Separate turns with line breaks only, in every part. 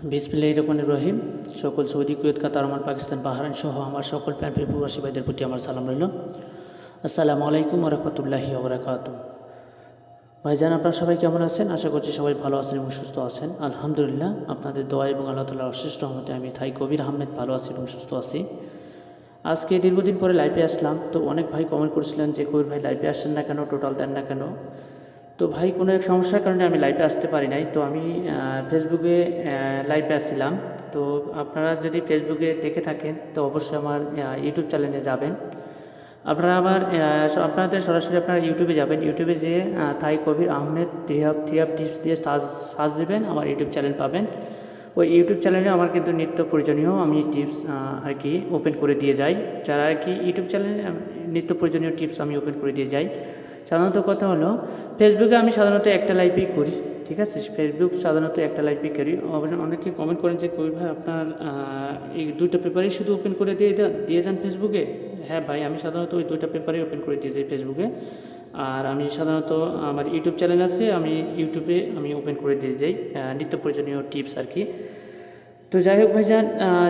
বিসমিল্লাহির রহমানির রহিম। সকল সৌদি, কুয়েত, কাতার, ওমান, পাকিস্তান, বাহরাইন সহ আমার সকল প্রাণপ্রিয় প্রবাসী ভাইদের প্রতি আমার সালাম রইল। আসসালামু আলাইকুম ওয়া রাহমাতুল্লাহি ওয়া বারাকাতুহু। ভাইজান, আপনারা সবাই কেমন আছেন? আশা করছি সবাই ভালো আছেন এবং সুস্থ আছেন। আলহামদুলিল্লাহ, আপনাদের দোয়া এবং আল্লাহ তাআলার অশেষ রহমতে আমি থাই কবির আহমেদ ভালো আছি এবং সুস্থ আছি। আজকে দীর্ঘদিন পরে লাইভে আসলাম। তো অনেক ভাই কমেন্ট করেছিলেন যে কবির ভাই লাইভে আসেন না কেন, টোটাল দেন না কেন। তো ভাই, কোনো এক সমস্যার কারণে আমি লাইভে আসতে পারি নাই। তো আমি ফেসবুকে লাইভে আসছিলাম। তো আপনারা যদি ফেসবুকে দেখে থাকেন তো অবশ্যই আমার ইউটিউব চ্যানেলে যাবেন। আপনারা আপনাদের সরাসরি আপনারা ইউটিউবে যাবেন। ইউটিউবে যেয়ে থাই কবির আহমেদ থ্রি হাব টিপস দিয়ে সার্চ দেবেন, আমার ইউটিউব চ্যানেল পাবেন। ওই ইউটিউব চ্যানেলে আমার কিন্তু নিত্য প্রয়োজনীয় আমি টিপস আর কি ওপেন করে দিয়ে যাই। যারা আর কি ইউটিউব চ্যানেলে নিত্য প্রয়োজনীয় টিপস আমি ওপেন করে দিয়ে যাই। সাধারণত কথা হলো, ফেসবুকে আমি সাধারণত একটা লাইভই করি, ঠিক আছে? ফেসবুক সাধারণত একটা লাইভই করি। অনেকে কমেন্ট করেন যে কবির ভাই আপনার এই দুটো পেপারই শুধু ওপেন করে দিয়ে যান ফেসবুকে। হ্যাঁ ভাই, আমি সাধারণত ওই দুটো পেপারই ওপেন করে দিয়ে যাই ফেসবুকে। আর আমি সাধারণত আমার ইউটিউব চ্যানেল আছে, আমি ইউটিউবে ওপেন করে দিয়ে যাই নিত্য প্রয়োজনীয় টিপস আর কি। তো যাই হোক ভাইজান,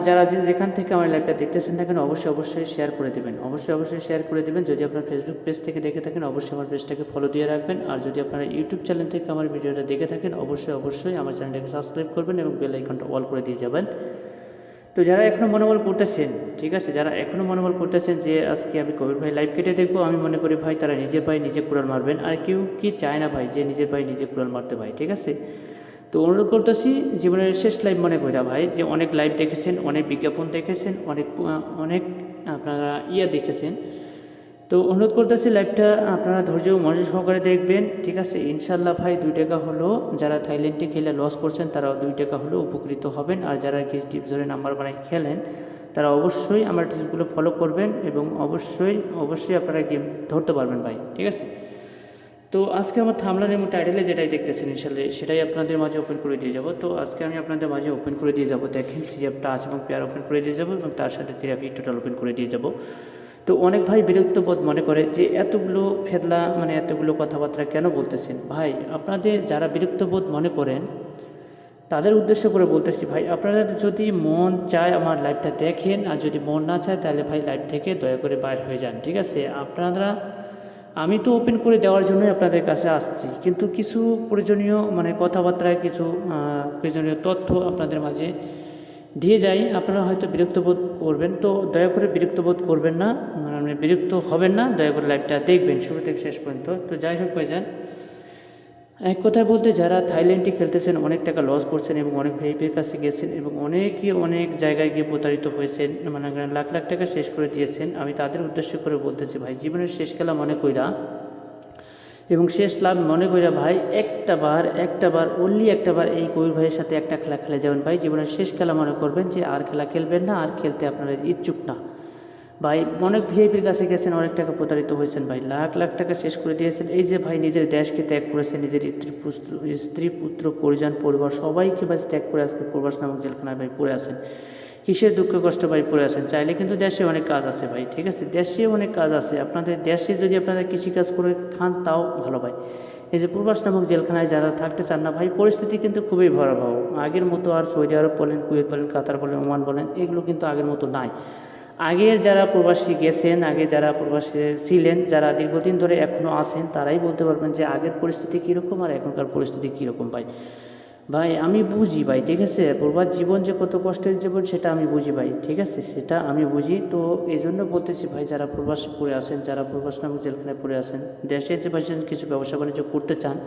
যারা যেখান থেকে আমার লাইভটা দেখতেছেন না কেন অবশ্যই শেয়ার করে দেবেন। অবশ্যই শেয়ার করে দেবেন। যদি আপনার ফেসবুক পেজ থেকে দেখে থাকেন অবশ্যই আমার পেজটাকে ফলো দিয়ে রাখবেন। আর যদি আপনারা ইউটিউব চ্যানেল থেকে আমার ভিডিওটা দেখে থাকেন অবশ্যই আমার চ্যানেলটাকে সাবস্ক্রাইব করবেন এবং বেল আইকনটা অল করে দিয়ে যাবেন। তো যারা এখনও মনোবল করতেছেন, ঠিক আছে, যারা এখনও মনোবল করতেছেন যে আজকে আমি কবির ভাই লাইভ কেটে দেখবো, আমি মনে করি ভাই তারা নিজের ভাই নিজে কুড়াল মারবেন। আর কেউ কি চায় না ভাই যে নিজের ভাই নিজে কুড়াল মারতে ভাই, ঠিক আছে? তো অনুরোধ করতেছি, জীবনের শেষ লাইভ মনে করি ভাই, যে অনেক লাইভ দেখেছেন, অনেক বিজ্ঞাপন দেখেছেন, অনেক আপনারা দেখেছেন। তো অনুরোধ করতেছি লাইভটা আপনারা ধৈর্য মনোযোগ সহকারে দেখবেন, ঠিক আছে? ইনশাল্লাহ ভাই 2 টাকা হলো যারা থাইল্যান্ডে খেলে লস করছেন তারাও 2 টাকা হলেও উপকৃত হবেন। আর যারা কি টিপস ধরে নাম্বার বানায় খেলেন তারা অবশ্যই আমার টিপসগুলো ফলো করবেন এবং অবশ্যই আপনারা গেম ধরতে পারবেন ভাই, ঠিক আছে? তো আজকে আমার থামলান এবং টাইটেলে যেটাই দেখতেছেন ইনশাল্লাহ সেটাই আপনাদের মাঝে ওপেন করে দিয়ে যাব। তো আজকে আমি আপনাদের মাঝে ওপেন করে দিয়ে যাব, দেখেন থ্রি অ্যাপ টাচ এবং পেয়ার ওপেন করে দিয়ে যাব এবং তার সাথে থ্রি অ্যাপ টোটাল ওপেন করে দিয়ে যাব। তো অনেক ভাই বিরক্ত বোধ মনে করে যে এতগুলো ফেদলা এতগুলো কথাবার্তা কেন বলতেছেন। ভাই, আপনাদের যারা বিরক্ত বোধ মনে করেন তাদের উদ্দেশ্য করে বলতেছি ভাই, আপনারা যদি মন চায় আমার লাইভটা দেখেন, আর যদি মন না চায় তাহলে ভাই লাইভ থেকে দয়া করে বাইর হয়ে যান, ঠিক আছে? আমি তো ওপেন করে দেওয়ার জন্যই আপনাদের কাছে আসছি, কিন্তু কিছু প্রয়োজনীয় কথাবার্তায় কিছু প্রয়োজনীয় তথ্য আপনাদের মাঝে দিয়ে যাই। আপনারা হয়তো বিরক্ত বোধ করবেন, তো দয়া করে বিরক্ত বোধ করবেন না, বিরক্ত হবেন না, দয়া করে লাইভটা দেখবেন শুরু থেকে শেষ পর্যন্ত। তো যাই হোক ভাইজান, এক কথায় বলতে যারা থাইল্যান্ডে খেলতেছেন অনেক টাকা লস করছেন এবং অনেক ভিআইপির কাছে গেছেন এবং অনেক জায়গায় গিয়ে প্রতারিত হয়েছেন, লাখ লাখ টাকা শেষ করে দিয়েছেন, আমি তাদের উদ্দেশ্য করে বলতেছি ভাই, জীবনের শেষ খেলা মনে কইরা এবং শেষ লাভ মনে কইরা ভাই একটা বার অনলি একটা বার এই কবির ভাইয়ের সাথে একটা খেলা খেলে যাবেন ভাই। জীবনের শেষ খেলা মনে করবেন যে আর খেলা খেলবেন না, আর খেলতে আপনারা ইচ্ছুক না ভাই। অনেক ভিআইপির কাছে গেছেন, অনেক টাকা প্রতারিত হয়েছেন ভাই, লাখ লাখ টাকা শেষ করে দিয়েছেন। এই যে ভাই নিজের দেশকে ত্যাগ করেছেন, নিজের স্ত্রী পুত্র পরিজন পরিবার সবাইকে ভাই ত্যাগ করে আজকে প্রবাস নামক জেলখানায় ভাই পড়ে আছেন। কিসের দুঃখ কষ্ট ভাই পড়ে আছেন? চাইলে কিন্তু দেশে অনেক কাজ আছে ভাই, ঠিক আছে? দেশে অনেক কাজ আছে, আপনাদের দেশে যদি আপনারা কৃষিকাজ করে খান তাও ভালো ভাই। এই যে প্রবাস নামক জেলখানায় যারা থাকতে চান না ভাই, পরিস্থিতি কিন্তু খুবই ভয়াবহ। আগের মতো আর সৌদি আরব বলেন, কুয়েত বলেন, কাতার বলেন, ওমান বলেন, এগুলো কিন্তু আগের মতো নাই। আগের যারা প্রবাসী গেছেন, আগে যারা প্রবাসী ছিলেন, যারা দীর্ঘদিন ধরে এখনও আছেন, তারাই বলতে পারবেন যে আগের পরিস্থিতি কীরকম আর এখনকার পরিস্থিতি কীরকম ভাই। ভাই আমি বুঝি ভাই, ঠিক আছে? প্রবাস জীবন যে কত কষ্টের জীবন সেটা আমি বুঝি ভাই, ঠিক আছে? সেটা আমি বুঝি। তো এই জন্য বলতেছি ভাই, যারা প্রবাসী পড়ে আছেন, যারা প্রবাস নামক জেলখানায় পড়ে আছেন, দেশে যে ভাই কিছু ব্যবসা বাণিজ্য করতে চান,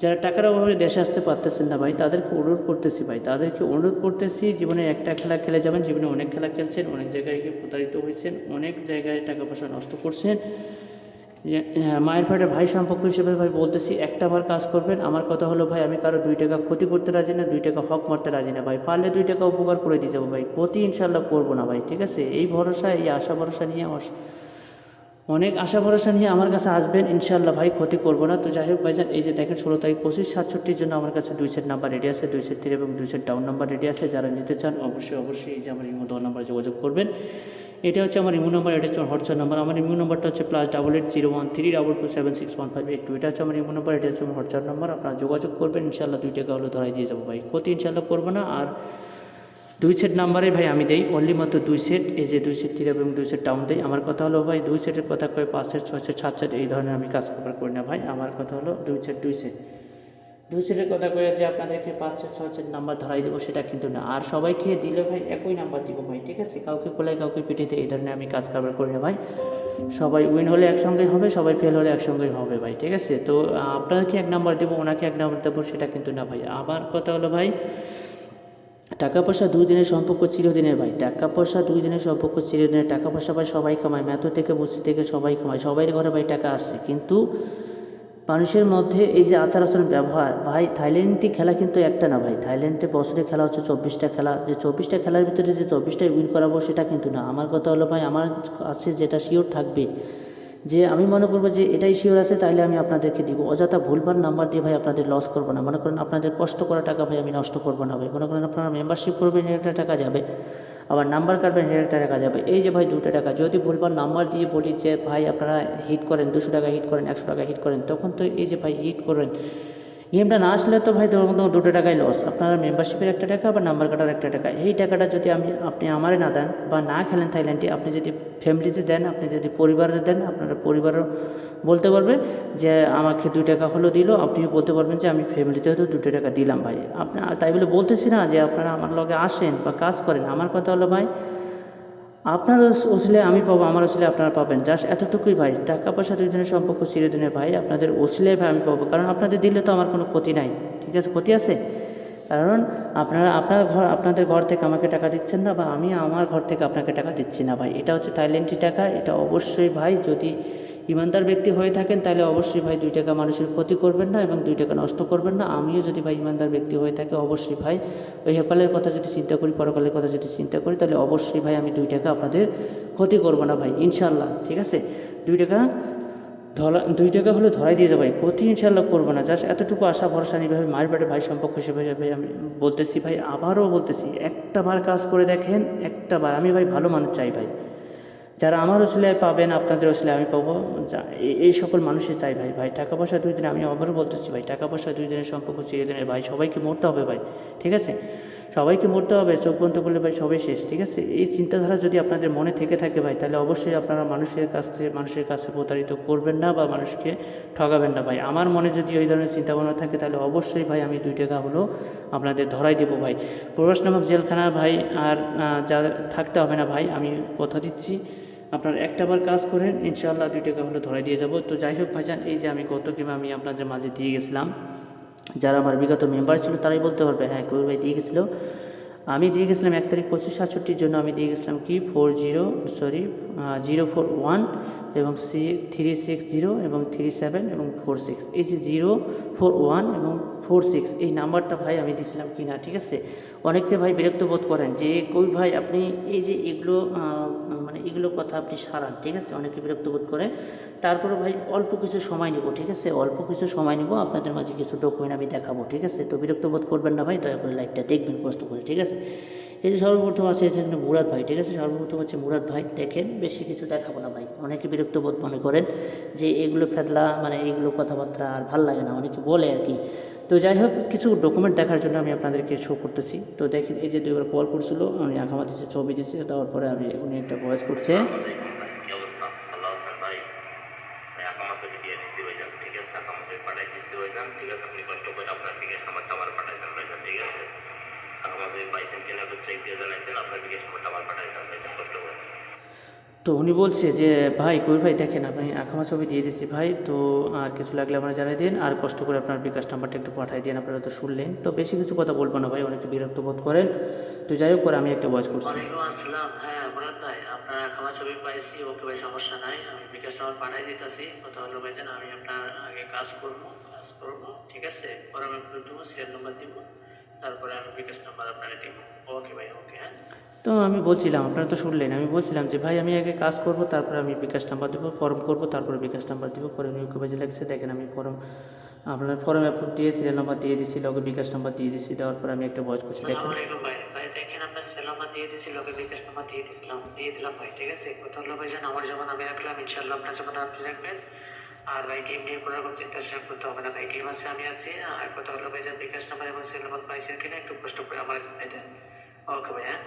যারা টাকার অভাবে দেশে আসতে পারতেছেন না ভাই, তাদেরকে অনুরোধ করতেছি জীবনে একটা খেলা খেলে যাবেন। জীবনে অনেক খেলা খেলছেন, অনেক জায়গায় গিয়ে প্রতারিত হয়েছেন, অনেক জায়গায় টাকা পয়সা নষ্ট করছেন। মায়ের পেটের ভাই সম্পর্ক হিসেবে ভাই বলতেছি, একটা বার কাজ করবেন। আমার কথা হলো ভাই, আমি কারো 2 টাকা ক্ষতি করতে রাজি না, 2 টাকা হক মারতে রাজি না ভাই। পারলে 2 টাকা উপকার করে দিয়ে যাবো ভাই, ক্ষতি ইনশাল্লাহ করবো না ভাই, ঠিক আছে? এই আশা ভরসা নিয়ে অনেক আশা ভরসা নিয়ে আমার কাছে আসবেন, ইনশাল্লাহ ভাই ক্ষতি করবো না। তো যাই হোক ভাইজান, এই যে দেখেন 16 তারিখ 25/67 জন্য আমার কাছে 2 সেট নাম্বার রেডি আছে, 2 সেট 3 এবং 2 সেট ডাউন নাম্বার রেডি আছে। যারা নিতে চান অবশ্যই এই যে আমার ইমো নাম্বার যোগাযোগ করবেন এটা হচ্ছে আমার ইমো নাম্বার, এটা হচ্ছে আমার হোয়াটসঅ্যাপ নাম্বার। আমার ইমো নাম্বারটা হচ্ছে +880132276152। এটা হচ্ছে আমার ইমো নাম্বার, এটা হচ্ছে আমার হোয়াটসঅ্যাপ নাম্বার। আপনারা যোগাযোগ করবেন, ইনশাল্লাহ 2 টাকা হলে ধরাই দিয়ে যাবো ভাই। ক্ষতি ইনশাল্লাহ করবো না। আর 2 সেট নাম্বারে ভাই আমি দেই অনলি মাত্র 2 সেট, এই যে 2 সেট থ্রি এবং 2 সেট ডাউন দেই। আমার কথা হলো ভাই 2 সেটের কথা কয়ে 5 সেট 6 সেট 7 সেট এই ধরনের আমি কাজ কভার করি না ভাই। আমার কথা হলো 2 সেট 2 সেট 2 সেটের কথা কয়ে যে আপনাদেরকে 5 সেট 6 সেট নাম্বার ধরাই দেবো সেটা কিন্তু না। আর সবাইকে দিলে ভাই একই নাম্বার দিব ভাই, ঠিক আছে? কাউকে কোলায় কাউকে পিটিতে এই ধরনের আমি কাজ কভার করি না ভাই। সবাই উইন হলে একসঙ্গেই হবে, সবাই ফেল হলে একসঙ্গেই হবে ভাই, ঠিক আছে? তো আপনাকে এক নাম্বার দেবো, ওনাকে এক নাম্বার দেবো সেটা কিন্তু না ভাই। আমার কথা হলো ভাই টাকা পয়সা 2 দিনের সম্পর্ক চিরদিনের ভাই। টাকা পয়সা 2 দিনের সম্পর্ক চিরদিনের। টাকা পয়সা ভাই সবাই কামায়, ম্যাথ থেকে মসজিদ থেকে সবাই কামায়, সবাই ঘরে ভাই টাকা আসে, কিন্তু মানুষের মধ্যে এই যে আচার আচরণ ব্যবহার ভাই। থাইল্যান্ডে খেলা কিন্তু একটা না ভাই, থাইল্যান্ডে বছরে খেলা হচ্ছে 24টা খেলা। যে 24টা খেলার ভিতরে যে 24টাই উইন করাবো সেটা কিন্তু না। আমার কথা হলো ভাই আমার কাছে যেটা শিওর থাকবে, যে আমি মনে করবো যে এটাই শিওর আছে, তাইলে আমি আপনাদেরকে দিব। অযথা ভুলভাল নাম্বার দিয়ে ভাই আপনাদের লস করবো না। মনে করেন আপনাদের কষ্ট করা টাকা ভাই আমি নষ্ট করবো না ভাই। মনে করেন আপনারা মেম্বারশিপ করবেন, একটা টাকা যাবে, আবার নাম্বার কাটবেন, একটা টাকা যাবে। এই যে ভাই 2টা টাকা যদি ভুলভাল নাম্বার দিয়ে বলি যে ভাই আপনারা হিট করেন, 200 টাকা হিট করেন, 100 টাকা হিট করেন, তখন তো এই যে ভাই হিট করেন, গেমটা না আসলে তো ভাই তখন তো 2টা টাকাই লস। আপনারা মেম্বারশিপের একটা টাকা বা নাম্বার কাটার একটা টাকা, এই টাকাটা যদি আপনি আমারে না দেন বা না খেলেন থাইল্যান্ডে, আপনি যদি ফ্যামিলিতে দেন, আপনি যদি পরিবারে দেন, আপনারা পরিবারও বলতে পারবে যে আমাকে 2 টাকা হলো দিল, আপনিও বলতে পারবেন যে আমি ফ্যামিলিতে হয়তো 2 টাকা দিলাম ভাই। আপনি তাই বলে বলতেছি না যে আপনারা আমার লগে আসেন বা কাজ করেন। আমার কথা হলো ভাই আপনার ওসিলে আমি পাবো, আমার ওসিলে আপনারা পাবেন, জাস্ট এতটুকুই ভাই। টাকা পয়সা 2 দিনের সম্পর্ক চিরদিনের ভাই। আপনাদের ওসিলে ভাই আমি পাবো, কারণ আপনাদের দিলে তো আমার কোনো ক্ষতি নাই, ঠিক আছে? ক্ষতি আছে কারণ আপনাদের ঘর থেকে আমাকে টাকা দিচ্ছেন না, বা আমি আমার ঘর থেকে আপনাকে টাকা দিচ্ছি না ভাই। এটা হচ্ছে থাইল্যান্ডি টাকা। এটা অবশ্যই ভাই যদি ইমানদার ব্যক্তি হয়ে থাকেন তাহলে অবশ্যই ভাই 2 টাকা মানুষের ক্ষতি করবেন না এবং 2 টাকা নষ্ট করবেন না। আমিও যদি ভাই ইমানদার ব্যক্তি হয়ে থাকে অবশ্যই ভাই ওই সকালের কথা যদি চিন্তা করি, পরকালের কথা যদি চিন্তা করি, তাহলে অবশ্যই ভাই আমি 2 টাকা আপনাদের ক্ষতি করবো না ভাই, ইনশাল্লাহ, ঠিক আছে? 2 টাকা 2 টাকা হলে ধরাই দিয়ে যাবে, ক্ষতি ইনশাল্লাহ করবো না। জাস্ট এতটুকু আশা ভরসা নিয়ে ভাই মায়ের বাড়ি ভাই সম্পর্ক হিসেবে ভাই আমি বলতেছি ভাই, আবারও বলতেছি, একটা বার কাজ করে দেখেন, একটা বার। আমি ভাই ভালো মানুষ চাই ভাই, যারা আমার ওসিলায় পাবেন, আপনাদের ওসিলায় আমি পাবো, এই সকল মানুষই চাই ভাই। ভাই টাকা পয়সা 2 দিনে, আমি আবারও বলতেছি ভাই, টাকা পয়সা 2 দিনের সম্পর্ক চিরদিনের ভাই। সবাইকে মরতে হবে ভাই, ঠিক আছে? সবাইকে মরতে হবে, চোখ বন্ধ করলে ভাই সবাই শেষ, ঠিক আছে? এই চিন্তাধারা যদি আপনাদের মনে থেকে থাকে ভাই, তাহলে অবশ্যই আপনারা মানুষের কাছে প্রতারিত করবেন না বা মানুষকে ঠকাবেন না ভাই। আমার মনে যদি ওই ধরনের চিন্তাভাবনা থাকে, তাহলে অবশ্যই ভাই আমি 2 টাকা হলেও আপনাদের ধরাই দেবো ভাই। প্রবাস নামক জেলখানা ভাই আর যা থাকতে হবে না ভাই, আমি কথা দিচ্ছি। আপনার একটা বার কাজ করেন, ইনশাআল্লাহ 2 টাকা হলে ধরাই দিয়ে যাব। তো যাই হোক ভাইজান, এই যে আমি গত গেমে আমি আপনাদের মাঝে দিয়ে গেছিলাম, যারা আমার বিগত মেম্বার ছিল তারাই বলতে পারবে হ্যাঁ কবির ভাই দিয়ে গেছিলো। আমি দিয়ে গেছিলাম 1 তারিখ 25/67 জন্য আমি দিয়ে গেছিলাম কি 041 এবং 360 এবং 37 এবং 46। এই যে 041 এবং 46 এই নাম্বারটা ভাই আমি দিয়েছিলাম কি না, ঠিক আছে? অনেকে ভাই বিরক্ত বোধ করেন যে কই ভাই আপনি এই যে এগুলো মানে এগুলো কথা আপনি সারান, ঠিক আছে? অনেকে বিরক্ত বোধ করে। তারপরে ভাই অল্প কিছু সময় নেব, ঠিক আছে? অল্প কিছু সময় নেব, আপনাদের মাঝে কিছু ডকুমেন্ট আমি দেখাবো, ঠিক আছে? তো বিরক্ত বোধ করবেন না ভাই, দয়া করে লাইভটা দেখবেন কষ্ট করে, ঠিক আছে? এই যে সর্বপ্রথম আছে এখানে মুরাদ ভাই, ঠিক আছে? সর্বপ্রথম হচ্ছে মুরাদ ভাই, দেখেন বেশি কিছু দেখাবো না ভাই। অনেকে বিরক্ত বোধ মনে করেন যে এগুলো ফেদলা, মানে এইগুলো কথাবার্তা আর ভাল লাগে না, অনেকে বলে আর কি। তো যাই হোক, কিছু ডকুমেন্ট দেখার জন্য আমি আপনাদেরকে শো করতেছি। তো দেখেন এই যে 2বার কল করছিল, উনি আঁকামা দিচ্ছে, ছবি দিচ্ছে, দেওয়ার পরে আমি উনি একটা ভয়েস করছে। তো উনি বলছে যে ভাই কবির ভাই দেখেন আপনি আঁকামা ছবি দিয়ে দিচ্ছি ভাই, তো আর কিছু লাগলে আপনারা জানিয়ে দিন, আর কষ্ট করে আপনার বিকাশ নাম্বারটা একটু পাঠিয়ে দিন। আপনারা তো শুনলেন, তো বেশি কিছু কথা বলবো না ভাই, অনেকে বিরক্ত বোধ করেন। তো যাই হোক, পরে আমি একটা ভয়েস করছি।
ওয়ালাইকুম আসসালাম। হ্যাঁ মুরাদ ভাই, আপনার আঁকামা ছবি পাইছি, ওকে ভাই, সমস্যা নাই, আমি বিকাশ নাম্বার পাঠিয়ে দিতেছি। কথা হলো ভাইজান, আমি আপনার আগে কাজ করবো, ঠিক আছে? পরে আমি আপলোড দেবো, সিরিয়াল নাম্বার দিব, তারপরে আমি বিকাশ নাম্বার আপনাকে দিব। ওকে ভাই, ওকে। হ্যাঁ,
তো আমি বলছিলাম, আপনারা তো শুনলেন, আমি বলছিলাম যে ভাই আমি আগে কাজ করব, তারপরে আমি বিকাশ নাম্বার দেবো, ফর্ম করব, তারপরে বিকাশ নাম্বার দেবো। পরে উনি ওকে বাজে লাগছে, দেখেন আমি আপনার ফর্ম অ্যাপ্রুভ দিয়ে সিরিয়াল নাম্বার দিয়ে দিচ্ছি, লগে বিকাশ নাম্বার দিয়ে দিচ্ছি, দেওয়ার পরে আমি একটা ভয়েস করছি, দেখেন।
আসসালামু আলাইকুম ভাই। ভাই দেখেন আপনার সেল নাম্বার দিয়ে দিছি, লগে বিকাশ নাম্বার দিয়ে দিলাম ভাই, ঠিক আছে। কথা হলো ভাইজান আমার যেমন আমি রাখলাম, ইনশাল্লাহ আপনার যেমন আপনি রাখবেন। আর ভাই গেম নিয়ে কোনো রকম চিন্তা করতে হবে না ভাই, গেম আছে আমি আছি। আর কথা হলো ভাইজান বিকাশ নাম্বার এবং সেল নাম্বার পাইছেন কিনা একটু কষ্ট করে আমার জানাই দেন। ওকে ভাই, হ্যাঁ।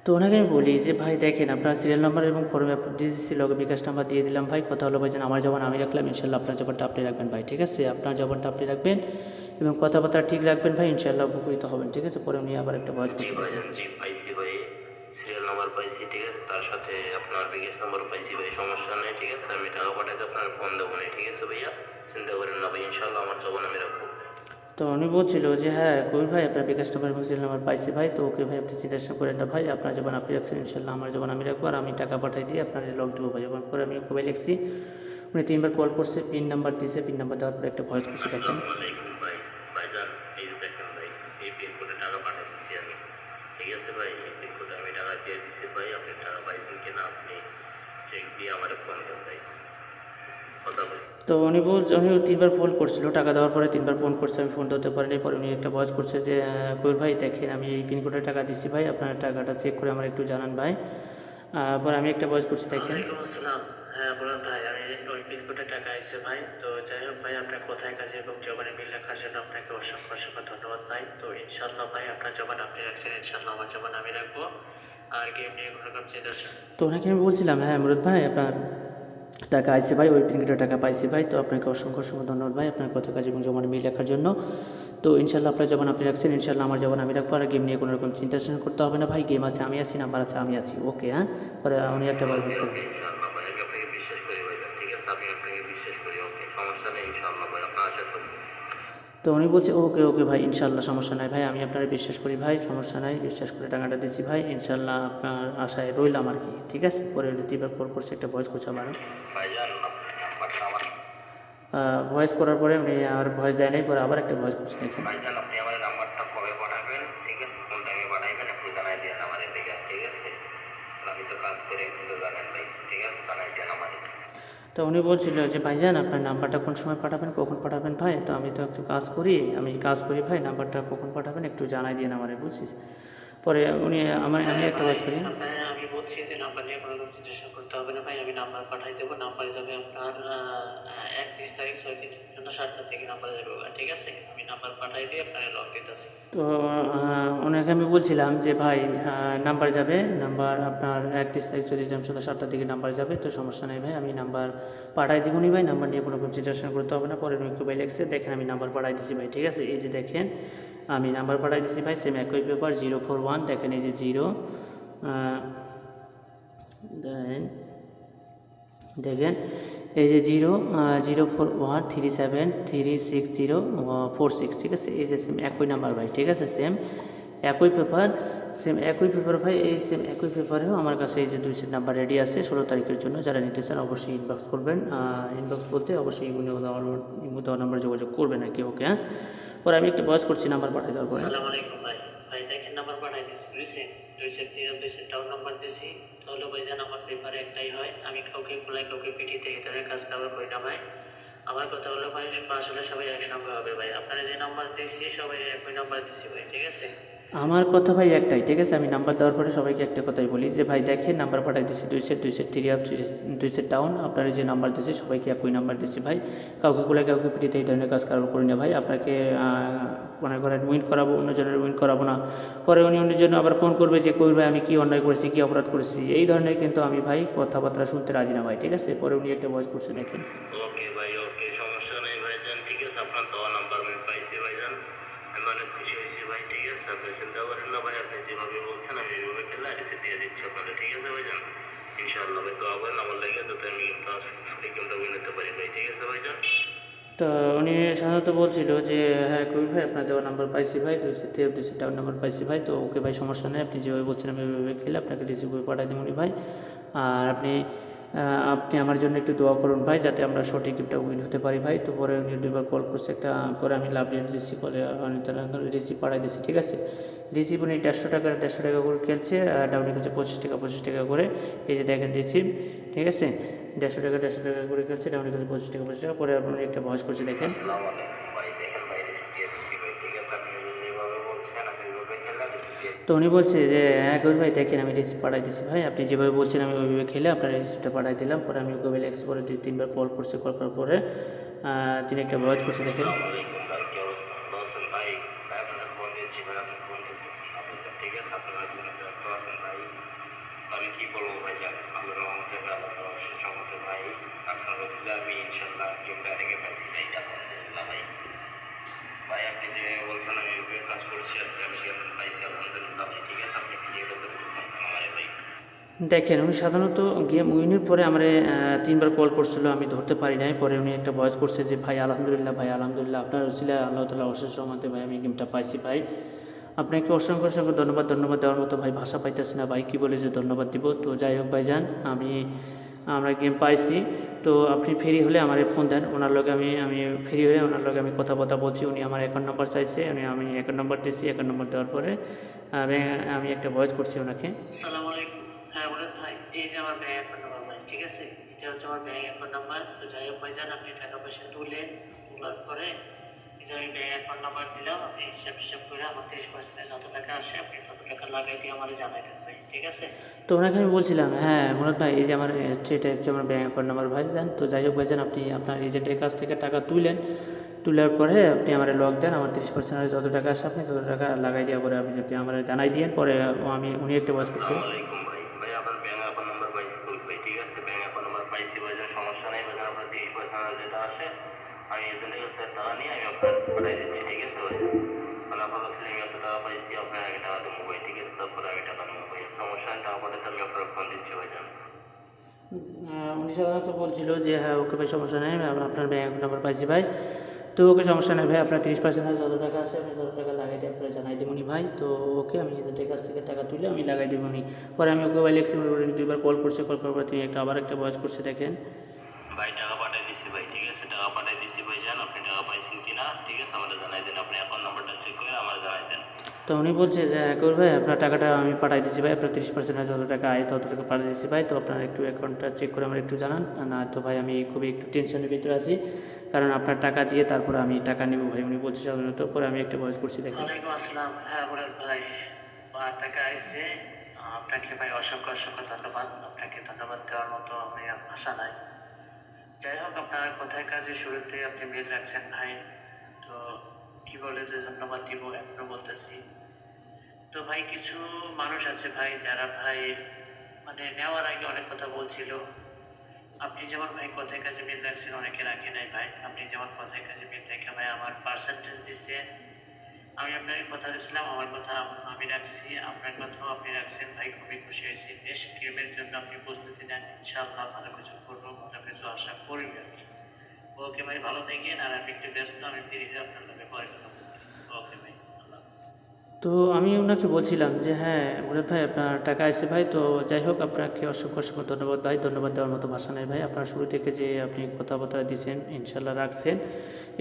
তো ওনাকে আমি বলি যে ভাই দেখেন আপনার সিরিয়াল নাম্বার এবং ফর্মে দিয়ে দিচ্ছি, লগে বিকাশ নাম্বার দিয়ে দিলাম ভাই। কথা হলো ভাই যেন আমার জবান আমি রাখলাম, ইনশাল্লাহ আপনার জবানটা আপনি রাখবেন ভাই, ঠিক আছে। আপনার জবানটা আপনি রাখবেন এবং কথাবার্তা ঠিক রাখবেন ভাই, ইনশাল্লাহ উপকৃত হবেন, ঠিক আছে। পরে উনি আবার একটা ভয়েস
জি
করতে
ভাইজান, জি পাইছি ভাই, সিরিয়াল নাম্বার পাইছি, ঠিক আছে। তার সাথে আপনার বিকাশ নাম্বার পাইছি ভাই, সমস্যা নেই, ঠিক আছে। আমি টাকা পাঠাতে আপনার ফোন দেবো না, ঠিক আছে ভাইয়া, চিন্তা করেন না ভাই, ইনশাল্লাহ আমার জবান আমি রাখবো।
তো উনি বলছিল যে হ্যাঁ কবির ভাই আপনার বিকাশ নাম্বার এবং সিরিয়াল নাম্বার পাইছি ভাই। তো ওকে ভাই আপনি চিন্তা করেন না ভাই, আপনার জবান আপনি রাখছেন, ইনশাল্লাহ আমার জবান আমি রাখবো। আর আমি টাকা পাঠাই দিয়ে আপনার লক দেবো ভাই। এবং পরে আমি কবে লিখছি, উনি 3বার কল করছে, পিন নাম্বার দিয়েছে, পিন নাম্বার দেওয়ার পরে একটা ভয়েস করছে দেখেন।
আসসালামু আলাইকুম ভাই, ভাইজান এই যে দেখেন ভাই, এই পিন কোডে টাকা পাঠিয়ে দিচ্ছি আমি, ঠিক আছে ভাই। এই পিন কোডে আমি টাকা দিয়ে দিচ্ছি ভাই, আপনি টাকা পাইছেন কিনা আপনি চেক দিয়ে আমার ফোন দেন ভাই, কথা বলছি।
তো উনি 3বার ফোন করছিল, টাকা দেওয়ার পরে 3বার ফোন করছে, আমি ফোন ধরতে পারিনি। পরে উনি একটা ভয়েস করছে যে কবির ভাই দেখেন আমি এই পিনকোডে টাকা দিচ্ছি ভাই, আপনার টাকাটা চেক করে আমার একটু জানান ভাই। পরে আমি একটা ভয়েস করছি দেখেন।
ওয়ালাইকুম আসসালাম। হ্যাঁ বলুন ভাই, আমি ওই পিনকোডে টাকা আসছে ভাই। তো যাই হোক ভাই, আপনার কোথায় কাজে এবং জবানে মিল রাখার জন্য আপনাকে অসংখ্য অসংখ্য ধন্যবাদ ভাই। তো ইনশাল্লাহ ভাই আপনার জবান আপনি রাখছেন, ইনশাল্লাহ আমার জবান আমি রাখবো। আর গেম নিয়ে কোনো রকম চিন্তা
তো ওনাকে আমি বলছিলাম হ্যাঁ মুরাদ ভাই আপনার টাকা আইছে ভাই, ওই পিনকোডে টাকা পাইছি ভাই। তো আপনাকে অসংখ্য অসংখ্য ধন্যবাদ ভাই আপনার কথা কাজ এবং জবানে মিল রাখার জন্য। তো ইনশাল্লাহ আপনার জবান আপনি রাখছেন, ইনশাল্লাহ আমার জবান আমি রাখবো। আর গেম নিয়ে কোনো রকম চিন্তা করতে হবে না ভাই, গেম আছে আমি আছি, নাম্বার আছে আমি আছি, ওকে। হ্যাঁ পরে উনি একটা বার
ওকে ওকে, ইনশাআল্লাহ ভাই, আমি আপনাকে বিশ্বাস করি ভাইজান, ঠিক আছে, আমি আপনাকে বিশ্বাস করি, ওকে সমস্যা নেই, ইনশাআল্লাহ ভাই আপনার আশা করি।
তো উনি বলছে ওকে ওকে ভাই, ইনশাল্লাহ সমস্যা নাই ভাই, আমি আপনার বিশ্বাস করি ভাই, সমস্যা নাই, বিশ্বাস করে টাকাটা দিচ্ছি ভাই, ইনশাল্লাহ আপনার আশায় রইলাম আর কি, ঠিক আছে। পরে উনি 3বার কল করছে, একটা ভয়েস করছে আমার
ভাইজান আপনার নাম্বারটা আমার,
ভয়েস করার পরে উনি আর ভয়েস দেয় নাই, পরে আবার একটা ভয়েস করছে দেখেন।
ভাইজান আপনি আমার নাম্বারটা কবে পাঠাবেন, ঠিক আছে, কোন টাইমে পাঠাবেন একটু জানাই দেন আমার এদিকে, ঠিক আছে। আমি তো কাজ করি, আপনি তো জানেন ভাই, ঠিক আছে, জানাই দেন আমাকে।
তো উনি বলছিল যে ভাইজান আপনার নাম্বারটা কোন সময় পাঠাবেন, কখন পাঠাবেন ভাই। তো আমি তো একটু কাজ করি ভাই, নাম্বারটা কখন পাঠাবেন একটু জানাই দিন আমারে, বুঝছিস। পরে উনি আমি একটা ভয়েস করি।
আপনার আমি বলছি যে নাম্বার নিয়ে কোনো রকম চিন্তা করতে হবে না ভাই, আমি নাম্বার পাঠাই দেবো। নাম্বার যাবে আপনার 31/6/2024 থেকে নাম্বার যাবে, ঠিক আছে। আমি নাম্বার পাঠাই দিয়ে আপনার লক দিতেছি।
তো ওনাকে আমি বলছিলাম যে ভাই নাম্বার যাবে, নাম্বার আপনার 31/6/2024 দিকে নাম্বার যাবে। তো সমস্যা নেই ভাই, আমি নাম্বার পাঠাই দিবনি ভাই, নাম্বার নিয়ে কোনো রকম চিন্তা করতে হবে না। পরে উনি একটু ভাই লেগছে দেখেন, আমি নাম্বার পাঠাই দিচ্ছি ভাই, ঠিক আছে। এই যে দেখেন আমি নাম্বার পাঠাই দিচ্ছি ভাই, সেম একই পেপার 041, দেখেন এই যে 0 দেখেন এই যে 00413736046, ঠিক আছে। এই যে সেম একই নাম্বার ভাই, ঠিক আছে, সেম একই পেপার, ভাই। এই সেম একই পেপারেও আমার কাছে এই যে 2 সেট নাম্বার রেডি আছে 16 তারিখের জন্য। যারা নিতে চান অবশ্যই ইনবক্স করবেন, ইনবক্স বলতে অবশ্যই ইমো দেওয়া নাম্বার যোগাযোগ করবেন আর কি, ওকে। হ্যাঁ পরে আমি একটা ভয়েস করছি নাম্বার পাঠিয়ে দেওয়ার পরে।
আসসালামু আলাইকুম ভাই। ভাই দেখেন নাম্বার পাঠাই দিছি, বুঝছেন। 2 সেট দিয়ে 2 সেট ডাউন নাম্বার দিছি। তো হলো ভাইজান আমার পেপারে একটাই হয়, আমি কাউকে ভুলাই কাউকে পিটিতে এই ধরনের কাজ কারবার করি না ভাই। আমার কথা হলো ভাই, আসলে সবাই একসঙ্গে হবে ভাই। আপনারা যে নাম্বার দিচ্ছি সবাই একই নাম্বার দিচ্ছি ভাই, ঠিক আছে।
আমার কথা ভাই একটাই, ঠিক আছে। আমি নাম্বার দেওয়ার পরে সবাইকে একটা কথাই বলি যে ভাই দেখেন নাম্বার পাঠাই দিচ্ছি 2 সেট 3 আপ 2 সেট ডাউন, আপনারা যে নাম্বার দিচ্ছি সবাইকে একই নাম্বার দিচ্ছি ভাই। কাউকে কোলে কাউকে পিটিতে এই ধরনের কাজ কারবার করি না ভাই। আপনাকে মনে করেন উইন করাবো, অন্যজনের উইন করাবো না। পরে উনি অন্যজন আবার ফোন করবে যে কই ভাই আমি কি অন্যায় করেছি, কি অপরাধ করেছি, এই ধরনের কিন্তু আমি ভাই কথাবার্তা শুনতে রাজি না ভাই, ঠিক আছে। পরে উনি একটা ভয়েস করছে দেখেন।
ওকে ভাই, ওকে সমস্যা নেই ভাইজান, ঠিক আছে, আপনার দেওয়া নাম্বার আমি পাইছি ভাইজান, আমি অনেক খুশি হয়েছি ভাই, ঠিক আছে। আপনি চিন্তা করেন না ভাই, আপনি যেভাবে বলছেন আমি এইভাবে খেলে রিসিভ দিয়ে দিচ্ছি আপনাদের, ঠিক আছে ভাইজান। ইনশাআল্লাহ ভাই, তো আবার আমার লাগে যাতে আমি গেমটা উইন হতে পারি ভাই, ঠিক আছে ভাইজান।
তো উনি সাধারণত বলছিল যে হ্যাঁ কবি ভাই আপনার দেওয়া নাম্বার পাইছি ভাই, 2 সেট ডাউন নাম্বার পাইছি ভাই। তো ওকে ভাই সমস্যা নেই, আপনি যেভাবে বলছেন আমি ওইভাবে খেলে আপনাকে রিসিভ করে পাঠাই দেবনি ভাই। আর আপনি আমার জন্য একটু দোয়া করুন ভাই, যাতে আমরা সঠিক গেমটা উইন হতে পারি ভাই। তো পরে উনি 2বার কল করছে, একটা পরে আমি লাভ রেট দিচ্ছি, পরে আমি তারা রিসিভ পাঠাই দিচ্ছি, ঠিক আছে। রিসিভ উনি 150 টাকা করে খেলছে, ডাউনে খেলছে 25 টাকা করে। এই যে দেখেন রিসিভ, ঠিক আছে, 150 টাকা করে খেলছে, ডাউনে খেলছে 25 টাকা। পরে আপনি একটা ভয়েস করছে দেখেন।
আসসালামু আলাইকুম ভাই, দেখেন ভাই রিসিভ দিয়ে দিচ্ছি ভাই, ঠিক আছে, আপনি যেভাবে বলছেন আমি ওইভাবে খেলে রিসিভ দিয়ে
তো উনি বলছে যে হ্যাঁ গৌর ভাই দেখেন আমি রিসিপ্ট পাঠাই দিচ্ছি ভাই, আপনি যেভাবে বলছেন আমি ওইভাবে খেলে আপনার রিসিপ্টটা পাঠাই দিলাম। পরে আমি ওকে বলে পরে 2-3 বার কল করছি, কল করার পরে তিনি একটা ভয়েস করছে দেখেন।
আসসালামু আলাইকুম ভাই, কি অবস্থা? ভালো আছেন ভাই? ভাই আপনাকে ফোন দিয়েছি ভাই, আপনি ফোন ধরতেছেন না ভাইজান, ঠিক আছে? আপনি হয়তো অনেক ব্যস্ত আছেন ভাই। আমি কি বলবো ভাইজান, আল্লাহর রহমতে ভাই, আল্লাহর অশেষ রহমতে ভাই, আপনার ওসিলায় আমি ইনশাল্লাহ গেমটা থেকে পাইছি ভাই, আলহামদুলিল্লাহ ভাই। ভাই আপনি যে বলছেন আমি ওইভাবে কাজ করছি, আজকে আমি গেম পাইছি আলহামদুলিল্লাহ ভাই, ঠিক আছে? আপনি ক্লিয়ার করতে পারবেন আমারে ভাই।
দেখেন উনি সাধারণত গেম উইনের পরে আমারে 3 বার কল করছিল, আমি ধরতে পারি নাই। পরে উনি একটা ভয়েস করছে যে ভাই আলহামদুলিল্লাহ, ভাই আলহামদুলিল্লাহ, আপনার উসিলায় আল্লাহ তাআলা অশেষ রহমতে ভাই আমি গেমটা পাইছি ভাই। আপনাকে অসংখ্য অসংখ্য ধন্যবাদ। ধন্যবাদ দেওয়ার মতো ভাই ভাষা পাইতেছি না ভাই, কী বলে যে ধন্যবাদ দিব। তো যাই হোক ভাইজান, আমরা গেম পাইছি। তো আপনি ফ্রি হলে আমার ফোন দেন, ওনার লগে আমি ফ্রি হয়ে ওনার লগে আমি কথা বলছি। উনি আমার অ্যাকাউন্ট নাম্বার চাইছে, আমি অ্যাকাউন্ট নাম্বার দিয়েছি। অ্যাকাউন্ট নাম্বার দেওয়ার পরে আমি একটা ভয়েস করছি ওনাকে।
আসসালামু আলাইকুম। হ্যাঁ বলেন ভাই, এই যে আমার ব্যাংক অ্যাকাউন্ট নাম্বার ভাই, ঠিক আছে? এটা হচ্ছে আমার ব্যাংক অ্যাকাউন্ট নাম্বার। তো যাই হোক ভাইজান, আপনি টাকা পয়সা তোলার পরে এই যে আমি ব্যাংক অ্যাকাউন্ট নাম্বার দিলাম, আপনি হিসাব করে আমার 30% যত টাকা আসে আপনি তত টাকা লাগাই দিয়ে আমার জানাই দেন ভাই, ঠিক আছে?
তো ওনাকে আমি বলছিলাম হ্যাঁ মুরাদ ভাই, এই যে আমার এটা হচ্ছে আমার ব্যাঙ্ক অ্যাকাউন্ট নাম্বার ভাইজান। তো যাই হোক ভাইজান, আপনি আপনার এজেন্টের কাছ থেকে টাকা তোলার পরে আপনি আমার লক দেন, আমার 30% যত টাকা আসে আপনি তত টাকা লাগাই দেওয়ার পরে আপনি আমার জানাই দিয়েন। পরে উনি একটা ভয়েস করছে।
আসসালামু আলাইকুম ভাই, ভাই আপনার ব্যাংক অ্যাকাউন্ট নাম্বার পাইছি ভাই, ঠিক আছে? ব্যাংক অ্যাকাউন্ট নাম্বার পাইছি ভাইজান, সমস্যা নেই ভাইজান। আপনার 30% যেটা আসে আমি এজেন্টের কাছ থেকে টাকা নিয়ে আমি আপনার পাঠাই দিচ্ছি, ঠিক আছে ভাই? মানে আপনার কাছে আমি এত টাকা পাইছি, আপনার আগে টাকা দেবো ভাই, ঠিক আছে? তারপরে আমি টাকা নেবো ভাই, সমস্যা নেই। টাকা পাঠাতে আমি আপনার ফোন দিচ্ছি ভাইজান।
উনি সাধারণত বলছিল যে হ্যাঁ ওকে ভাই সমস্যা নেই, আমি আপনার ব্যাঙ্ক অ্যাকাউন্ট নাম্বার পাইছি ভাই। তো ওকে সমস্যা নেই ভাই, আপনার 30% যত টাকা আছে আপনি তত টাকা লাগাই দিয়ে আপনারা জানাই দেবনি ভাই। তো ওকে আমি এজেন্টের কাছ থেকে টাকা তুলে আমি লাগাই দেবনি। পরে আমি ওকে ওয়াইলেক্সি 2বার কল করছি, কল করার পর তিনি আবার একটা ভয়েস করছে দেখেন।
ভাই টাকা পাঠাই দিচ্ছি ভাই, ঠিক আছে? টাকা পাঠাই দিচ্ছি ভাইজান, আপনি টাকা পাইছেন কিনা ঠিক আছে আমাদের জানাই দেন, আপনি অ্যাকাউন্ট নাম্বারটা চেক করে আমার জানাই দেন।
তো উনি বলছে যে একবার ভাই আপনার টাকাটা আমি পাঠাই দিচ্ছি ভাই, আপনার 30% যত টাকা আয় তত টাকা পাঠিয়ে দিচ্ছি ভাই। তো আপনারা একটু অ্যাকাউন্টটা চেক করে আমার একটু জানান, না তো ভাই আমি খুবই একটু টেনশনের ভিতরে আছি, কারণ আপনার টাকা দিয়ে তারপরে আমি টাকা নেব ভাই। উনি বলছে সাধারণত। পরে আমি একটা ভয়েস করছি দেখেন।
ওয়ালাইকুম আসসালাম। হ্যাঁ বলেন ভাই, টাকা আসছে। আপনাকে ভাই অসংখ্য অসংখ্য ধন্যবাদ। আপনাকে ধন্যবাদ দেওয়ার মতো আমি আর ভাষা নাই। যাই হোক, আপনার কথায় কাজে শুরুতে আপনি মেল রাখছেন ভাই, তো কি বলে যে ধন্যবাদ দিব এখনো বলতেছি। তো ভাই কিছু মানুষ আছে ভাই যারা ভাই মানে নেওয়ার আগে অনেক কথা বলছিল। আপনি যেমন ভাই কথায় কাজে মিল রাখছেন, অনেকে রাখে নাই ভাই। আপনি যেমন কথায় কাজে মিল রেখে ভাই আমার পার্সেন্টেজ দিচ্ছেন, আমি আপনাকে কথা দিয়েছিলাম, আমার কথা আমি রাখছি, আপনার কথাও আপনি রাখছেন ভাই। খুবই খুশি হয়েছি। বেশ গেমের জন্য আপনি প্রস্তুতি নেন, ইনশাআল্লাহ ভালো কিছু করবো, ভালো কিছু আশা করি আর কি। ওকে ভাই, ভালো থাকেন। আর আমি একটু ব্যস্ত, আমি ফিরে যাই, আপনার লোকে পরে কথা বলবো। ওকে ভাই, আল্লাহ হাফেজ।
তো আমি ওনাকে বলছিলাম যে হ্যাঁ মুরাদ ভাই আপনার টাকা আসছে ভাই। তো যাই হোক, আপনাকে অসংখ্য অসংখ্য ধন্যবাদ ভাই। ধন্যবাদ দেওয়ার মতো ভাষা নেই ভাই। আপনার শুরু থেকে যে আপনি কথাবার্তা দিয়েছেন, ইনশাল্লাহ রাখছেন,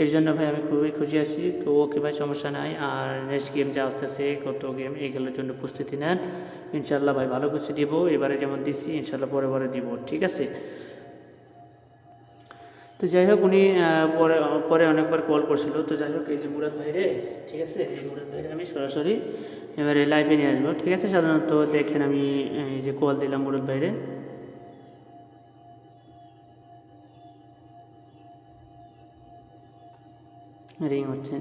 এর জন্য ভাই আমি খুবই খুশি আছি। তো ওকে ভাই সমস্যা নাই। আর নেক্সট গেম যে আসতেছে, কত গেম, এগুলোর জন্য প্রস্তুতি নেন। ইনশাল্লাহ ভাই ভালো কিছু দিব, এবারে যেমন দিচ্ছি ইনশাল্লাহ পরে দিব, ঠিক আছে? তো যাই হোক, উনি পরে পরে অনেকবার কল করছিল। তো যাই হোক, এই যে মুরাদ ভাইরে, ঠিক আছে, এই মুরাদ ভাইরে আমি সরাসরি এবারে লাইভে নিয়ে আসবো, ঠিক আছে? সাধারণত দেখেন আমি এই যে কল দিলাম মুরাদ ভাইরে, রিং হচ্ছে।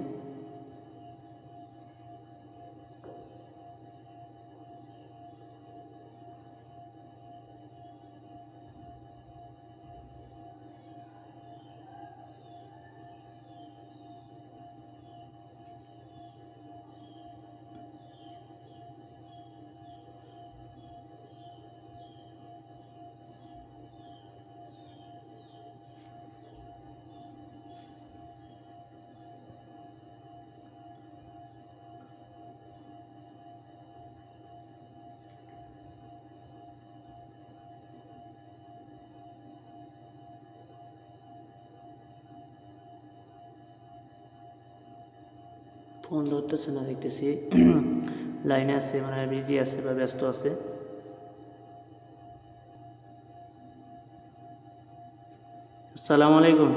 ফোন ধরতেছে না দেখতেছি, লাইনে আছে, মানে বিজি আছে বা ব্যস্ত আছে। আসসালামু আলাইকুম।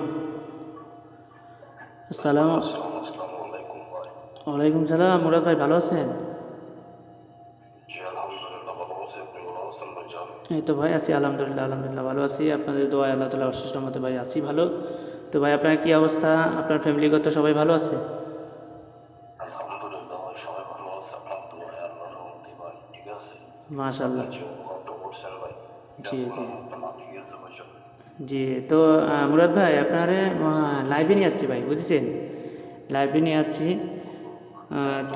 ওয়ালাইকুম সালাম। মুরাদ ভাই ভালো আছেন? এই তো ভাই আছি আলহামদুলিল্লাহ, আলহামদুলিল্লাহ ভালো আছি, আপনাদের দোয়ায় আল্লাহ তাআলা অশেষ রহমতে ভাই আছি ভালো। তো ভাই আপনার কি অবস্থা, আপনার ফ্যামিলিগত সবাই ভালো আছে?
আলহামদুলিল্লাহ ভাই, সবাই ভালো আছে আপনার দোয়ায়, আল্লাহর রহমতে ভাই, ঠিক আছে।
মাশাআল্লাহ।
যে কষ্ট করছেন ভাই,
জি জি
ঠিক আছে ভাই।
জি। তো মুরাদ ভাই আপনারে লাইভে নিয়ে যাচ্ছি ভাই, বুঝেছেন, লাইভে নিয়ে যাচ্ছি।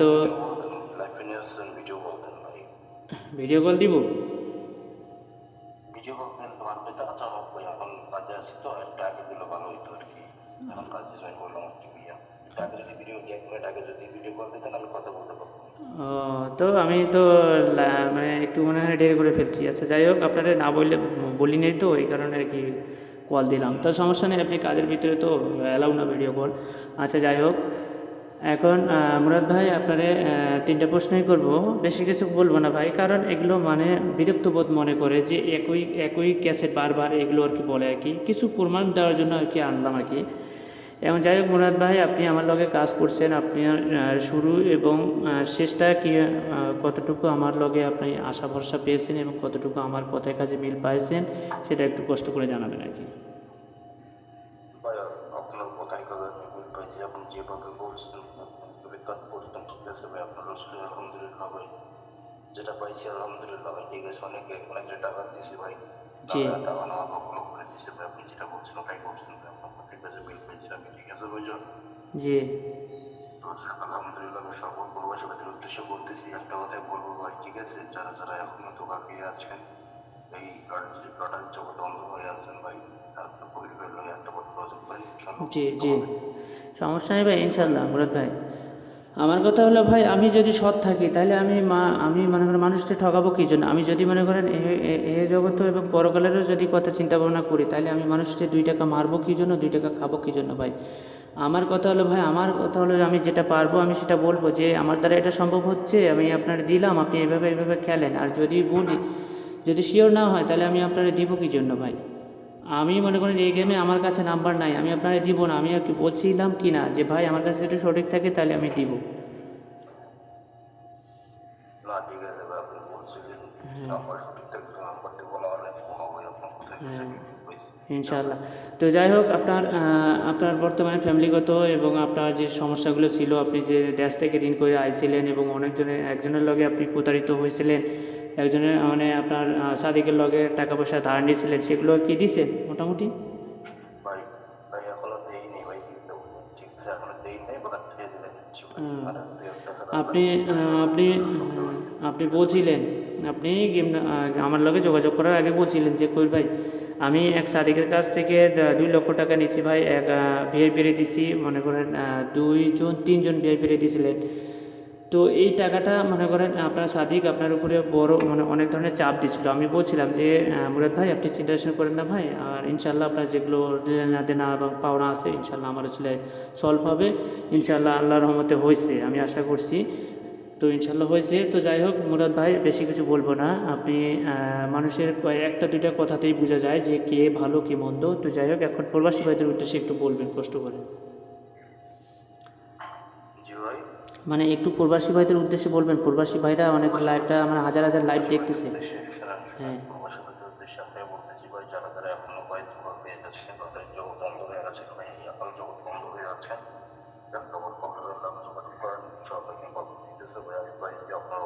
তো
লাইফে নিয়ে আসছেন, ভিডিও বলতেন ভাই,
ভিডিও কল দিব?
ভিডিও বলতেন তোমার পেতে আচ্ছা হোক ভাই, এখন কাজে আছি তো একটু আগে দিলে ভালো হইতো আর কি। এখন কাজে জয়েন করলাম আর কি ভাইয়া, আগে যদি ভিডিও 1 মিনিট আগে যদি ভিডিও কল দিতেন আমি কথা বলতে পারতাম।
ও, তো আমি তো মানে একটু মনে হয় দেরি করে ফেলছি। আচ্ছা যাই হোক, আপনারা না বললে বলি নেই তো এই কারণে আর কি কল দিলাম। তো সমস্যা নেই, আপনি কাজের ভিতরে তো অ্যালাউ না ভিডিও কল। আচ্ছা যাই হোক, এখন মুরাদ ভাই আপনারে 3টা প্রশ্নই করব, বেশি কিছু বলবো না ভাই, কারণ এগুলো মানে বিরক্তবোধ মনে করে যে একই একই ক্যাসেট বারবার এগুলো আর কি বলে আর কি, কিছু প্রমাণ দেওয়ার জন্য আর কি আনলাম আর কি। এবং যাই হোক মুরাদ ভাই, আপনি আমার লগে কাজ করছেন, আপনি শুরু এবং শেষটা কি কতটুকু আমার লগে আপনি আশা ভরসা পেয়েছেন এবং কতটুকু আমার কথায় কাজে মিল পাইছেন সেটা একটু কষ্ট করে জানাবেন আর কি।
ভাই আপনার কোথায় কাজে মিল পাইছি, আপনি যেভাবে বলছেন আপনি কাজ করছেন, ঠিক আছে ভাই, আপনার রসুল আলহামদুলিল্লাহ ভাই, যেটা পাইছি আলহামদুলিল্লাহ ভাই, ঠিক আছে। অনেকে টাকা দিয়েছি ভাই,
জি
টাকা নেওয়া কখনো করে দিচ্ছে ভাই, আপনি যেটা বলছেন ওটাই করছেন ভাই, আপনার কোথায় কাজে মিল পাইছি আমি, ঠিক আছে ভাইজান।
জি
তো আলহামদুলিল্লাহ আমি সকল প্রবাসীদের উদ্দেশ্যে বলতেছি, একটা কথাই বলবো ভাই, ঠিক আছে, যারা যারা এখনো ধোকা খেয়ে আছেন, এই লটারির জগতে অন্ধ হয়ে আছেন ভাই, তারপরে পরিবার লোক একটা কথা প্রযোগ করেন,
জি জি সমস্যা নেই ভাই, ইনশাল্লাহ মুরাদ ভাই। আমার কথা হলো ভাই, আমি যদি সৎ থাকি তাহলে আমি মনে করেন মানুষকে ঠকাবো কী জন্য? আমি যদি মনে করেন এ জগত এবং পরকালেরও যদি কথা চিন্তা ভাবনা করি, তাহলে আমি মানুষকে 2 টাকা মারবো কী জন্য, 2 টাকা খাবো কী জন্য ভাই? আমার কথা হলো ভাই, আমার কথা হলো আমি যেটা পারবো আমি সেটা বলবো, যে আমার দ্বারা এটা সম্ভব হচ্ছে, আমি আপনার দিলাম, আপনি এভাবে এভাবে খেলেন। আর যদি বলি, যদি শিওর না হয়, তাহলে আমি আপনারা দিব কী জন্য ভাই? আমি মনে করেন এই গেমে আমার কাছে নাম্বার নাই, আমি আপনারা দিব না। আমি আর কি বলছিলাম কি না যে ভাই আমার কাছে যদি সঠিক থাকে তাহলে আমি দিব।
না ঠিক আছে ভাই, আপনি বলছিলেন নাম্বার সঠিক থাকবে, নাম্বারটি বলা হলে কোনো ভাই আপনার কোথায়
হ্যাঁ
পাইছি।
ইনশাআল্লাহ। তো যাই হোক, আপনার বর্তমানে ফ্যামিলিগত এবং আপনার যে সমস্যাগুলো ছিল, আপনি যে দেশ থেকে ঋণ করে আইছিলেন এবং একজনের লগে আপনি প্রতারিত হয়েছিলেন, একজনের মানে আপনার সাদিকের লগে টাকা পয়সা ধার নিয়েছিলেন, সেগুলো কি দিছেন মোটামুটি?
ভাই ভাই এখনো দেই নেই ভাই, দিতে হবে, ঠিক আছে, এখনো দেই নেই, বাট দিয়ে দিলে দিচ্ছি ভাই, আর 2-1 টাকা
আপনি আপনি আপনি বলছিলেন, আপনি আমার লগে যোগাযোগ করার আগে বলছিলেন যে কই ভাই, আমি এক সাদিকের কাছ থেকে 2 লক্ষ টাকা নিচ্ছি ভাই, এক ভিআইপিরে দিছি, মনে করেন 3জন ভিআইপিরে দিয়েছিলেন। তো এই টাকাটা মনে করেন আপনার সাদিক আপনার উপরে বড় মানে অনেক ধরনের চাপ দিচ্ছিল। আমি বলছিলাম যে মুরাদ ভাই আপনি চিন্তা করেন না ভাই, আর ইনশাল্লাহ আপনার যেগুলো লেনা দেনা এবং পাওনা আছে ইনশাল্লাহ আমার আসলে সলভ হবে, ইনশাল্লাহ আল্লাহর রহমতে হয়েছে, আমি আশা করছি। তো ইনশাল্লাহ হয়েছে। তো যাই হোক মুরাদ ভাই, বেশি কিছু বলবো না, আপনি মানুষের 1-2টা কথাতেই বোঝা যায় যে কে ভালো কে মন্দ। তো যাই হোক, এখন প্রবাসী ভাইদের উদ্দেশ্যে একটু বলবেন কষ্ট করে,
জি ভাই।
মানে একটু প্রবাসী ভাইদের উদ্দেশ্যে বলবেন। প্রবাসী ভাইরা অনেক লাইভটা আমার হাজার হাজার লাইভ দেখতেছে। হ্যাঁ
প্রবাসীদের উদ্দেশ্যে আমি বলতেছি ভাই, যারা যারা এখনো ভাই ধোকা পেয়ে যাচ্ছেন, তাদের জগৎ বন্ধ হয়ে আছে ভাই, এখন জগৎ বন্ধ হয়ে আছে, জগৎ বন্ধ হয়ে নাম যোগাযোগ করেন, সবাইকে কথা দিতেছে ভাই, আমি পাইছি আপনার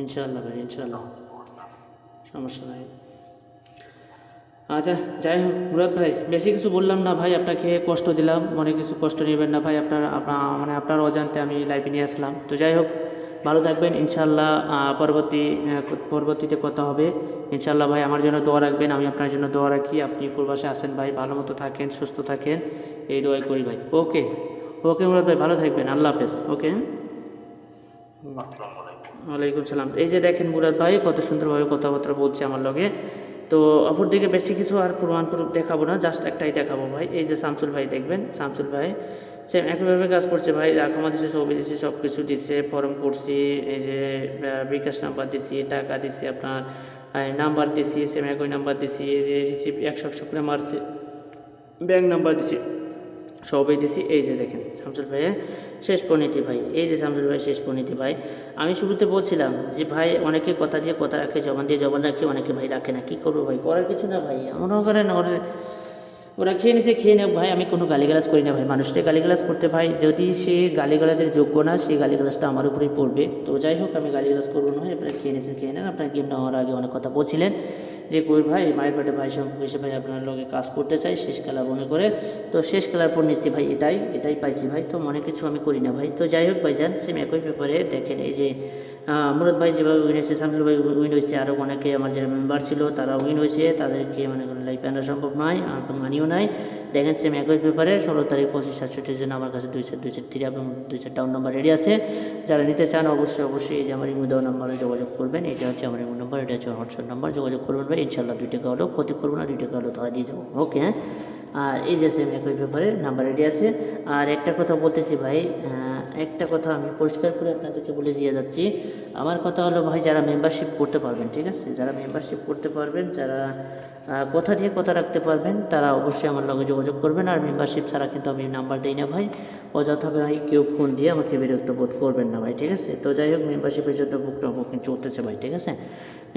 ইনশাআল্লাহ ভাই, ইনশাআল্লাহ সমস্যা নাই। আচ্ছা যাই হোক মুরাদ ভাই, বেশি কিছু বললাম না ভাই, আপনাকে কষ্ট দিলাম, মনে কিছু কষ্ট নেবেন না ভাই, মানে আপনার অজান্তে আমি লাইভে নিয়ে আসলাম। তো যাই হোক, ভালো থাকবেন ইনশাআল্লাহ, পরবর্তীতে কথা হবে ইনশাআল্লাহ ভাই। আমার জন্য দোয়া রাখবেন, আমি আপনার জন্য দোয়া রাখি। আপনি প্রবাসে আসেন ভাই, ভালো মতো থাকেন, সুস্থ থাকেন, এই দোয়াই করি ভাই। ওকে ওকে মুরাদ ভাই, ভালো থাকবেন, আল্লাহ হাফেজ। ওকে,
আসসালামু আলাইকুম।
ওয়ালাইকুম সালাম। এই যে দেখেন মুরাদ ভাই কত সুন্দরভাবে কথাবার্তা বলছে আমার লগে। তো অপর দিকে বেশি কিছু আর প্রমাণস্বরূপ দেখাবো না, জাস্ট একটাই দেখাবো ভাই। এই যে শামসুল ভাই দেখবেন, শামসুল ভাই সেম একইভাবে কাজ করছে ভাই, রাখামা দিচ্ছে, ছবি দিচ্ছে, সব কিছু দিচ্ছে, ফর্ম করছি, এই যে বিকাশ নাম্বার দিছি, টাকা দিছি, আপনার নাম্বার দিছি, সেম একই নাম্বার দিছি, এই যে রিসিপ্ট 100 করে মারছে, ব্যাঙ্ক নাম্বার দিছি, সবই দিছি। এই যে দেখেন শামসুল ভাইয়ের শেষ পরিণতি ভাই, এই যে শামসুল ভাইয়ের শেষ পরিণতি ভাই। আমি শুরুতে বলছিলাম যে ভাই অনেকে কথা দিয়ে কথা রাখে, জবান দিয়ে জবান রাখে, অনেকে ভাই রাখে না। কী করবো ভাই, করার কিছু না ভাই। মনে করেন ওরা খেয়ে নিছে, খেয়ে নেব ভাই। আমি কোনো গালিগালাজ করি না ভাই, মানুষকে গালিগালাজ করতে ভাই, যদি সে গালিগালাজের যোগ্য না সেই গালিগালাজটা আমার উপরেই পড়বে। তো যাই হোক, আমি গালিগালাজ করবো না ভাই। আপনারা খেয়ে নিয়েছেন, খেয়ে নেন। আপনার গেম নেওয়ার আগে অনেক কথা বলছিলেন যে কই ভাই মায়ের পেটে ভাই সম্পর্কে এসে ভাই আপনার লগে কাজ করতে চাই শেষ খেলা মনে করে। তো শেষ খেলার পরিণতি ভাই এটাই পাইছি ভাই। তো মনে কিছু আমি করি না ভাই। তো যাই হোক ভাই যান, সেম একই ব্যাপারে দেখেন এই যে মুরাদ ভাই যেভাবে উইন হয়েছে, শামসুল ভাই উইন হয়েছে, আরও অনেকে আমার যারা মেম্বার ছিল তারা উইন হয়েছে, তাদেরকে মনে করেন লাইফে আনা সম্ভব নয়, আমার কোনো মানিও নাই। দেখেন সেম একই ব্যাপারে 16 তারিখ 25/67 জন্য আমার কাছে 2 এবং 2 ডাউন নাম্বার রেডি আছে। যারা নিতে চান অবশ্যই এই যে আমার ইমো দেওয়া নাম্বারে যোগাযোগ করবেন। এটা হচ্ছে আমার ইমো নাম্বার, এটা হচ্ছে হোয়াটসঅ্যাপ নাম্বার, যোগাযোগ করবেন ভাই। ইনশাল্লাহ 2 টাকা হলেও ক্ষতি করবো না, 2 টাকা হলেও ধরা দিয়ে যাবো, ওকে হ্যাঁ। আর এই যে সেম একই ব্যাপারে নাম্বার রেডি আছে। আর একটা কথা বলতেছি ভাই, একটা কথা আমি পরিষ্কার করে আপনাদেরকে বলে দিয়ে যাচ্ছি। আমার কথা হলো ভাই, যারা মেম্বারশিপ করতে পারবেন, ঠিক আছে, যারা মেম্বারশিপ করতে পারবেন, যারা কথা দিয়ে কথা রাখতে পারবেন, তারা অবশ্যই আমার লগে যোগাযোগ করবেন। আর মেম্বারশিপ ছাড়া কিন্তু আমি নাম্বার দিই না ভাই, অযথা ভাই কেউ ফোন দিয়ে আমাকে বিরক্ত বোধ করবেন না ভাই, ঠিক আছে। তো যাই হোক, মেম্বারশিপের জন্য বুকিং চলতেছে ভাই, ঠিক আছে।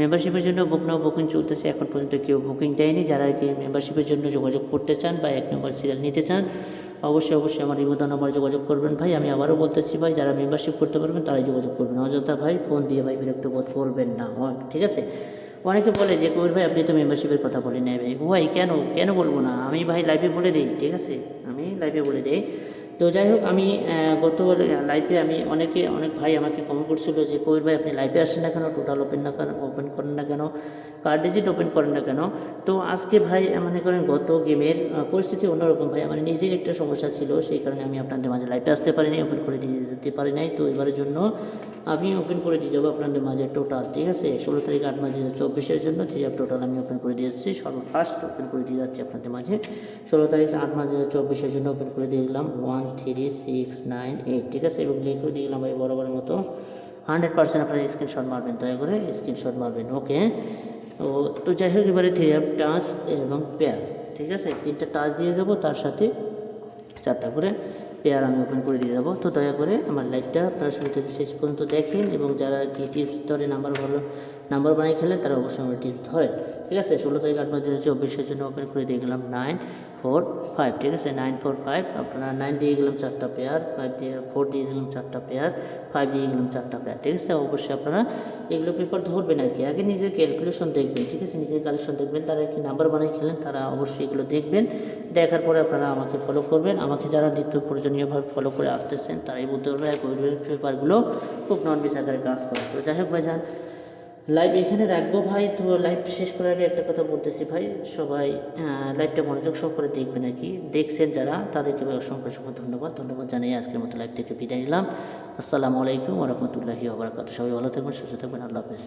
মেম্বারশিপের জন্য বুকিং চলতেছে, এখন পর্যন্ত কেউ বুকিং দেয়নি। যারা কি মেম্বারশিপের জন্য যোগাযোগ করতে চান বা 1 নম্বর সিরিয়াল নিতে চান, অবশ্যই আমার ইমো দেওয়া নাম্বার যোগাযোগ করবেন ভাই। আমি আবারও বলতেছি ভাই, যারা মেম্বারশিপ করতে পারবেন তারাই যোগাযোগ করবেন, অযথা ভাই ফোন দিয়ে ভাই বিরক্ত বোধ করবেন না, ঠিক আছে। অনেকে বলে যে কবির ভাই আপনি তো মেম্বারশিপের কথা বলি নাই ভাই। ভাই কেন বলবো না, আমি ভাই লাইভে বলে দিই, ঠিক আছে, আমি লাইভে বলে দিই। তো যাই হোক, আমি গত লাইভে অনেক ভাই আমাকে কমেন্ট করছিল যে কবির ভাই আপনি লাইভে আসেন না কেন, টোটাল ওপেন করেন না কেন, কার্ড ডিজিট ওপেন করেন না কেন। তো আজকে ভাই মনে করেন গত গেমের পরিস্থিতি অন্যরকম ভাই, আমার নিজের একটা সমস্যা ছিল, সেই কারণে আমি আপনাদের মাঝে লাইভে আসতে পারিনি, ওপেন করে দিয়ে যেতে পারি নাই। তো এবারের জন্য আমি ওপেন করে দিয়ে যাবো আপনাদের মাঝে টোটাল, ঠিক আছে। 16 তারিখ 8 মাস 2024 জন্য টোটাল আমি ওপেন করে দিয়েছি, সর্বফার্স্ট ওপেন করে দিয়ে যাচ্ছি আপনাদের মাঝে। 16 তারিখ 8 মাস 2024 জন্য ওপেন করে দিয়ে দিলাম 1 3 6 9 8, ঠিক আছে। এবং লিখে দিয়ে দিলাম ভাই বরাবরের মতো 100% আপনারা স্ক্রিনশট মারবেন, দয়া করে স্ক্রিনশট মারবেন, ওকে। তো যাই হোক, এবারে 3 টাচ এবং পেয়ার, ঠিক আছে, 3টা টাচ দিয়ে যাব, তার সাথে 4টা করে পেয়ার আমি ওপেন করে দিয়ে যাবো। তো দয়া করে আমার লাইভটা আপনারা শুরু থেকে শেষ পর্যন্ত দেখেন, এবং যারা কি টিপস ধরে নাম্বার বানিয়ে খেলেন তারা অবশ্যই আমার টিপস ধরেন, ঠিক আছে। 16 তারিখ 8 মাস 2024 জন্য ওপেন করে দিয়ে গেলাম 9 4 5, ঠিক আছে, 9 4 5। আপনারা 9 দিয়ে গেলাম 4টা পেয়ার, 4 দিয়ে দিলাম 4টা পেয়ার, 5 দিয়ে গেলাম 4টা পেয়ার, ঠিক আছে। অবশ্যই আপনারা এগুলো পেপার ধরবেন আর কি, আগে নিজের ক্যালকুলেশন দেখবেন, ঠিক আছে, নিজের কালেকশন দেখবেন, তারা কি নাম্বার বানিয়ে খেলেন তারা অবশ্যই এগুলো দেখবেন। দেখার পরে আপনারা আমাকে ফলো করবেন। আমাকে যারা নিত্য প্রয়োজনীয়ভাবে ফলো করে আসতেছেন তারাই বলতে পারবে পেপারগুলো খুব নন বিশ আকারে কাজ করে। তো যাই হোক ভাইজান, লাইভ এখানে রাখবো ভাই। তো লাইভ শেষ করার আগে একটা কথা বলতেছি ভাই, সবাই লাইভটা মনোযোগ সহকারে দেখবেন আর কি। দেখছেন যারা, তাদেরকে ভাই অসংখ্য ধন্যবাদ জানিয়ে আজকের মতো লাইভ থেকে বিদায় নিলাম। আসসালামু আলাইকুম ওয়া রাহমাতুল্লাহি ওয়া বারাকাতুহু। সবাই ভালো থাকবেন, সুস্থ থাকবেন, আল্লাহ হাফেজ।